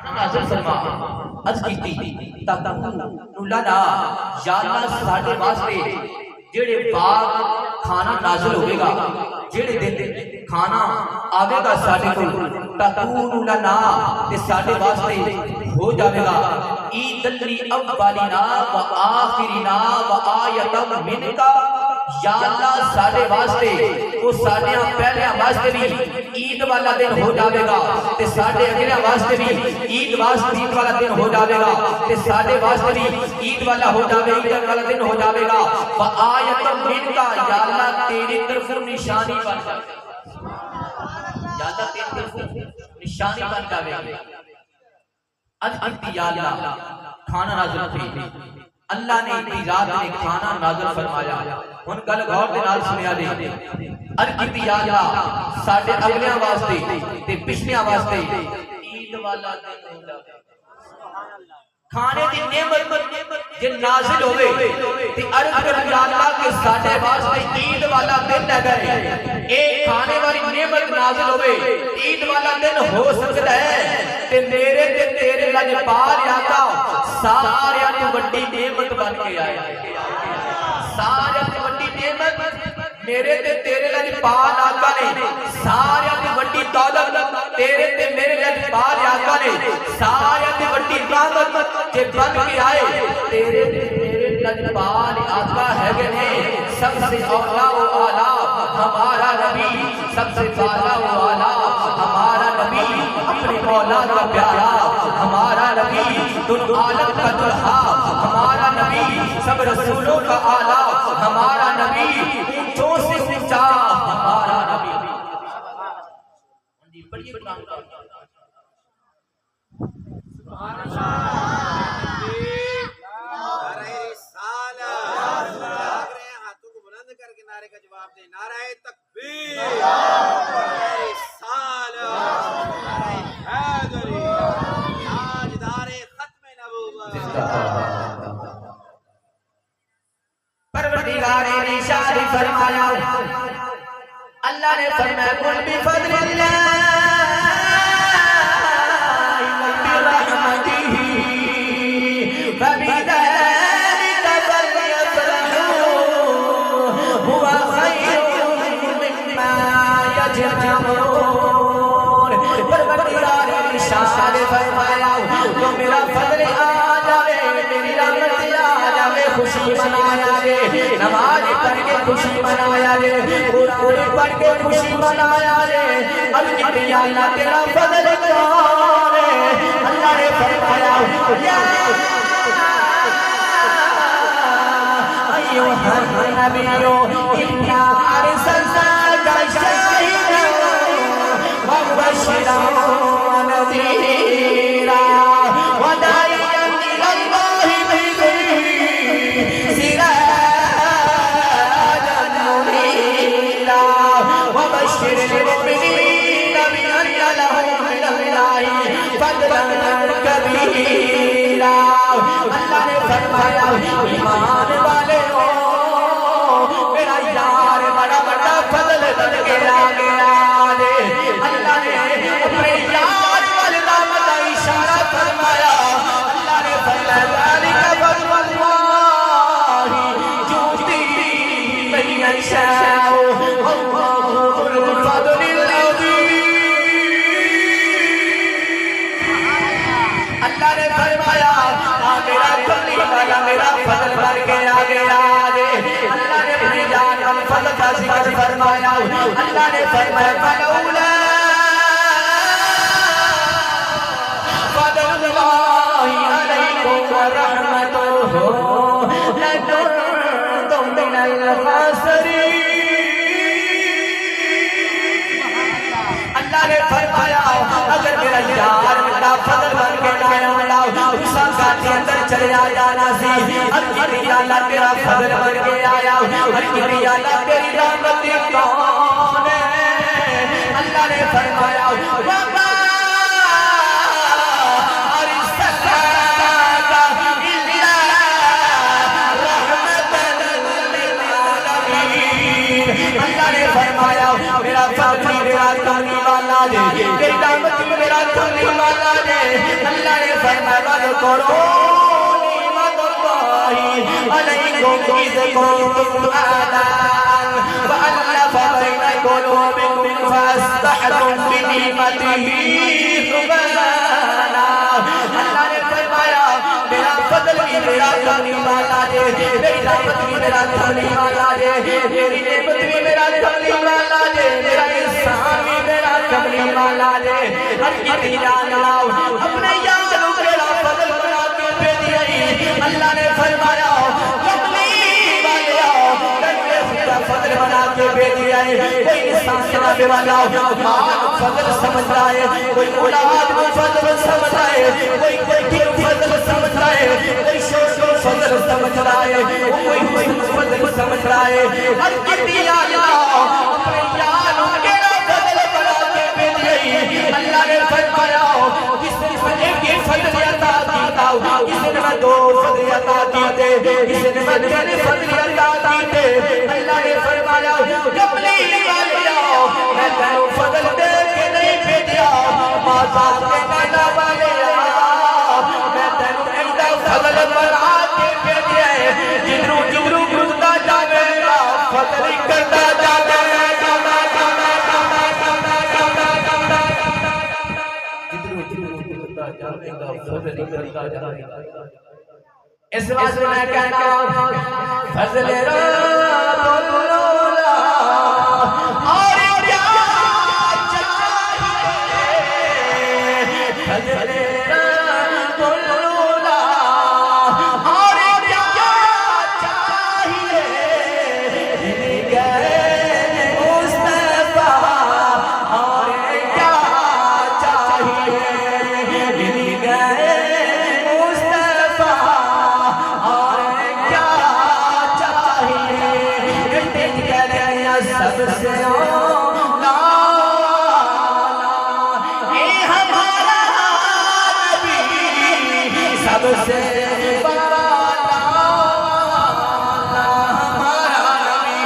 نازل فرما عرض کیتی تقول لنا یا اللہ ساڈے واسطے جڑے باغ کھانا نازل ہوئے گا جڑے دن کھانا آوے گا ساڈے کول تقول لنا تے ساڈے واسطے ہو جاوے گا عید الاولنا و آخرنا و آیۃ منکا یا اللہ ساڈے واسطے وہ ساڈے پہلے واسطے بھی عید والا دن ہو جاوے گا تے ساڈے اگلے واسطے بھی عید والا دن ہو جاوے گا تے ساڈے واسطے بھی عید والا ہو جاوے عید والا دن ہو جاوے گا و آیۃ منکا یا اللہ تیری طرف نشانی بن جاوے یا اللہ تیری طرف نشانی بن جاوے یا اللہ کھانا نازل فرما اللہ نے اتنی رات نے کھانا نازل فرمایا ان گل غور دے نال سنیا دے ارکتی یا اللہ ساڈے اگلیاں واسطے تے پچھلیاں واسطے عید والا دن ہو جاوے کھانے دی نعمت جے نازل ہوئے تے عرض کر یا اللہ کہ ساڈے واسطے عید والا دن ہے اے کھانے والی نعمت نازل ہوئے عید والا دن ہو سکتا ہے تے میرے تے تیرے لجپال آقا سارے تو بڑی نعمت بن کے آئے سارے تو بڑی نعمت میرے تے تیرے لجپال آقا نے سارے تو بڑی دولت تیرے تے میرے لجپال آقا نے سارے تو بڑی رحمت جے بن کے آئے تیرے تے میرے لجپال آقا ہے گے سب سے اولا و اعلیٰ ہمارا نبی سب سے اولا و اعلیٰ ہمارا نبی اپنے مولا کا پیارا ہمارا نبی دل عالم کا دلہا ہمارا نبی سب رسولوں کا آلہ ہمارا نبی اونچوں سے اونچا ہمارا نبی سبحان اللہ نعرہ رسالت ہاتھوں کو بلند کر کے نعرے کا جواب دیں نعرہ تکبیر نعرہ رسالت نعرہ حیدری تاجدار ختم نبوت پروردگار ارشاد فرمایا اللہ نے فرمایا قل بفضل اللہ میرا فضل آ جاوے میری رحمت آ جاوے خوشی منایا رے نماز پڑھ کے خوشی منایا رے قرآن پڑھ کے خوشی منایا رے عرض یا اللہ تیرا فضل کون ہے اللہ نے فرمایا یا ایھا النبی انا ارسلناک شاہدا ومبشرا ونذیرا وداعیا الی اللہ باذنہ سراجا منیرا وبشر المؤمنین بان لهم من اللہ فضلا کبیرا اللہ نے فرمایا ایمان والے میرا یار بڑا بڑا فضل دے گیا دے اللہ نے اپنے یار والے نام کا اشارہ فرمایا اللہ نے فرمایا ذالک فضل اللہ یؤتی من یشاء واللہ ذو الفضل العظیم اللہ نے فرمایا میرا کلی والا میرا فضل بھر کے گیا دے اللہ نے اپنی جان کا فضل کا ذکر فرمایا اللہ نے فرمایا فلولا فضل اللہ علیکم ورحمتہ لکنتم من الخاسرین اللہ نے فرمایا اگر میرا یار میرا فضل بن کے آیا اس گھر کے اندر چلے جانا سی ہر یا اللہ تیرا فضل بن کے آیا ہر یا اللہ تیری رحمت کون ہے اللہ نے فرمایا وما ارسلناک الا رحمۃ للعالمین اللہ نے فرمایا میرا فضل میرا کرنے والا ہے میری رحمت میرا کرنے والا ہے فرمایا کرو نعمت اللہ علیکم اذ کنتم اعداء فألف بین قلوبکم فاصبحتم بنعمتہ اخوانا. اللہ نے فرمایا میرا فضل بھی میرا کرنے والا ہے، میری رحمت بھی میرا کرنے والا ہے، میری نعمت بھی میرا کرنے والا ہے، میرا احسان بھی میرا کرنے والا ہے. ہر کسی جان لاؤ اپنے یاروں میرا فضل بنا کے بھیجیے. اللہ نے فرمایا کملی والے آؤ میرا فضل بنا کے بھیجیے. کوئی انسان جناب والا مال فضل سمجھ رہا ہے، کوئی اولاد کو فضل سمجھ رہا ہے، کوئی فضل سمجھ رہا ہے، کوئی شوق فضل سمجھ رہا ہے، کوئی فضل سمجھ رہا ہے. ہر کسی اللہ اپنے یاروں میرا فضل بنا کے بھیجیے. اللہ نے فرمایا جس نے ایک فضل عطا کیتا، کسی نے میں 2 فضل عطا کیتے، کسی نے میں 3 فضل عطا کیتے. اللہ نے فرمایا کملی والے آؤ میں تینوں فضل دے کے نہیں بھیجا، بازار کے میلا والے آؤ میں تینوں ایسا فضل بنا کے بھیجا ہے جدروں جدروں گھومتا جاوے گا فضل کرتا جاوے گا. اس واسطے میں کہتا ہوں فضل رب مولا اور کیا چاہیے. فضل رب مولا اور کیا چاہیے. گئے مصطفیٰ اور کیا چاہیے. گئے سب سے اولا اے ہمارا نبی، سب سے بالا ہمارا نبی،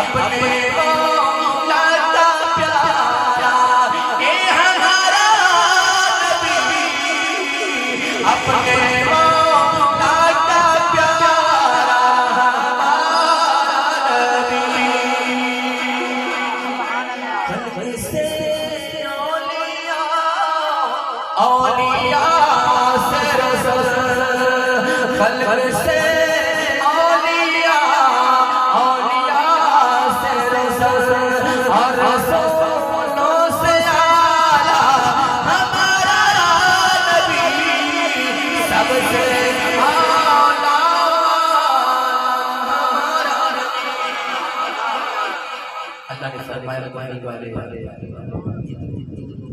اپنے مولا کا پیارا. اے ہمارا نبی، اپنے مولا کا پیارا اولیاء سے رسول خلق سے اولیاء، اولیاء سے رسول اور رسولوں سے اعلیٰ ہمارا نبی، سب سے اعلیٰ ہمارا نبی. اللہ نے فرمایا کوئی والے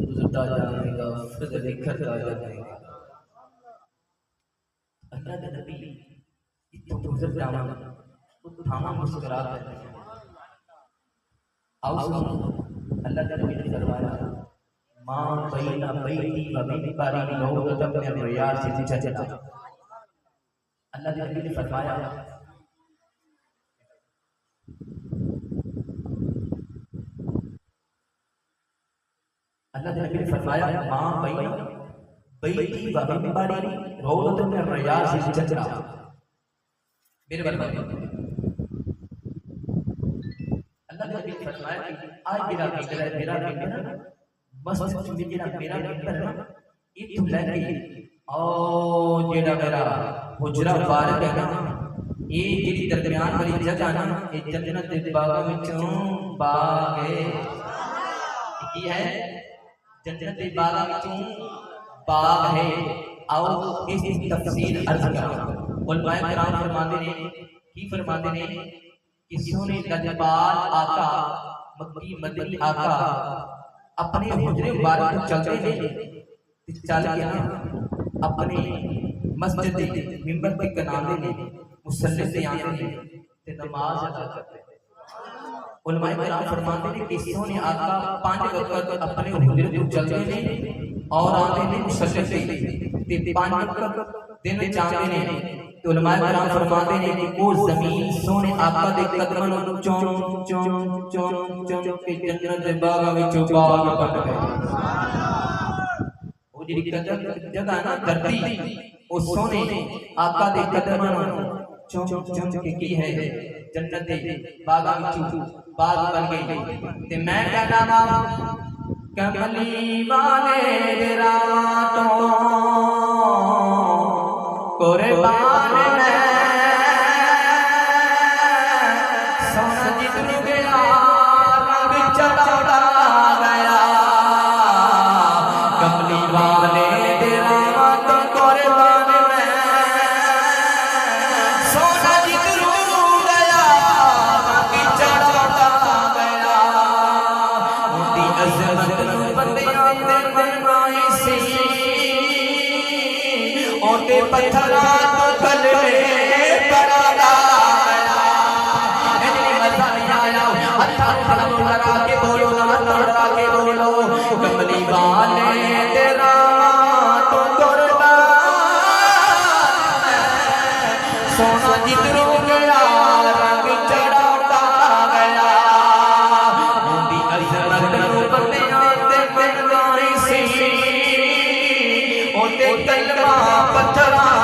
گزرتا جائے گا فضل کرتا جائے گا. اللہ کے نبی اتنا گزر جانا تو تھاما مسکرات ہے. آؤ سنو اللہ کے نبی نے فرمایا ماں بین بیتی و منبری روضۃ من ریاض الجنہ. اللہ کے نبی نے فرمایا اللہ کے نبی نے فرمایا ماں بین بیتی و منبری روضۃ من ریاض الجنہ. میرے بھائی اللہ کے نبی نے فرمایا کہ آج میرا ممبر مسجد میں میرا ممبر ہے یہ تو لے کے او جڑا میرا حجرہ مبارک ہے نا یہ جڑی درمیان والی جگہ نا یہ جنت دے باغ وچوں باغ ہے. کی ہے جنت دے باغ وچوں باغ ہے. آؤ اس کی تفصیل عرض کراں. علماء کرام فرماتے ہیں کی فرماتے ہیں کہ سونے لجپال آقا مکی مدنی آقا اپنے حجرے مبارک کو چلتے ہیں چل کے اپنے مسجد ممبر کے کنارے میں مصلی سے آتے ہیں تے نماز ادا کرتے ہیں. علماء کرام فرماتے ہیں کہ سونے آقا 5 وقت اپنے حجرے کو چلتے ہیں اور آتے ہیں مصلی سے تے 5 وقت دن چاہتے ہیں. تو علماء کرام فرماتے ہیں کہ وہ زمین سونے آقا دے قدموں نوں چون چون چون چون کے جنت دے باغ وچوں باغ بن گئے. وہ جڑی جگہ نا دھرتی او سونے آقا دے قدماں نوں چوم چوم کے کی ہے جنت دے باغاں وچوں باغ بن گئی تے میں کہنا وا کملی والے دے راہ تو قربان میں سونا جتنی گیا رنگ چڑھا گیا کملی والے دے راہ تو قربان میں سونا جتنی گیا رنگ چڑھا گیا دی عظمت نو بندیاں تے بنائی سی اوتے پتھراں تو کلمے پڑھا گیا اتنی مزہ نہیں آیا اچھا حرم لگا کے بولو نہ لڑا کے بولو کملی والے دے راہ تو قربان سونا جتنو گیا رنگ چڑھا گیا دی عظمت نو بندیاں تے بنائی سی اوتے کلمہ پتھراں